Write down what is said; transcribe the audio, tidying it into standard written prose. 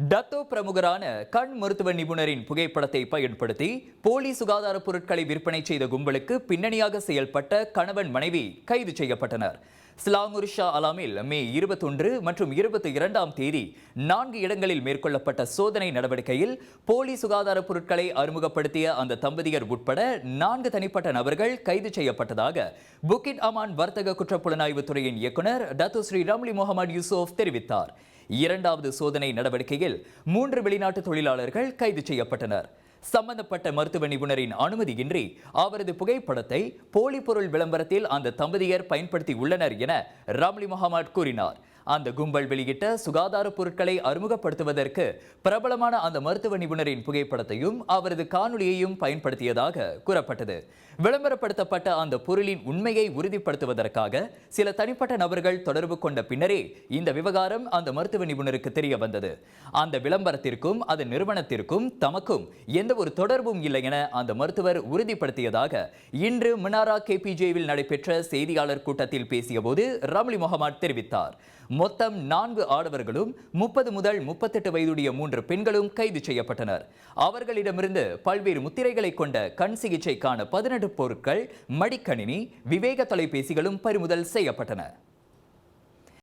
Dato பிரமுகரான கண் மருத்துவ நிபுணரின் புகைப்படத்தை பயன்படுத்தி போலி சுகாதார பொருட்களை விற்பனை செய்த கும்பலுக்கு பின்னணியாக செயல்பட்ட கணவன் மனைவி கைது செய்யப்பட்டனர். ஸ்லாங்கூர் ஷா அலாமில் மே 21 மற்றும் 22ஆம் தேதி 4 இடங்களில் மேற்கொள்ளப்பட்ட சோதனை நடவடிக்கையில் போலி சுகாதார பொருட்களை அறிமுகப்படுத்திய அந்த தம்பதியர் உட்பட 4 தனிப்பட்ட நபர்கள் கைது செய்யப்பட்டதாக புக்கிட் அமான் வர்த்தக குற்றப்புலனாய்வு துறையின் இயக்குனர் டத்தோ ஸ்ரீ ரம்லி முகமது யூசுப் தெரிவித்தார். இரண்டாவது சோதனை நடவடிக்கையில் 3 வெளிநாட்டு தொழிலாளர்கள் கைது செய்யப்பட்டனர். சம்பந்தப்பட்ட மருத்துவ நிபுணரின் அனுமதியின்றி அவரது புகைப்படத்தை போலி பொருள் விளம்பரத்தில் அந்த தம்பதியர் பயன்படுத்தி உள்ளனர் என ரம்லி முகமது கூறினார். அந்த கும்பல் வெளியிட்ட சுகாதார பொருட்களை அறிமுகப்படுத்துவதற்கு பிரபலமான அந்த மருத்துவ நிபுணரின் புகைப்படத்தையும் அவரது காணொலியையும் பயன்படுத்தியதாக கூறப்பட்டது. விளம்பரப்படுத்தப்பட்ட அந்த பொருளின் உண்மையை உறுதிப்படுத்துவதற்காக சில தனிப்பட்ட நபர்கள் தொடர்பு கொண்ட பின்னரே இந்த விவகாரம் அந்த மருத்துவ நிபுணருக்கு தெரிய வந்தது. அந்த விளம்பரத்திற்கும் அதன் நிறுவனத்திற்கும் தமக்கும் எந்த ஒரு தொடர்பும் இல்லை என அந்த மருத்துவர் உறுதிப்படுத்தியதாக இன்று மினாரா கேபிஜேவில் நடைபெற்ற செய்தியாளர் கூட்டத்தில் பேசிய போது ரம்லி முகமது தெரிவித்தார். மொத்தம் 4 ஆடவர்களும் 30 முதல் 38 வயதுடைய 3 பெண்களும் கைது செய்யப்பட்டனர். அவர்களிடமிருந்து பல்வேறு முத்திரைகளை கொண்ட கண் சிகிச்சைக்கான 18 பொருட்கள், மடிக்கணினி, விவேக தொலைபேசிகளும் பறிமுதல் செய்யப்பட்டன.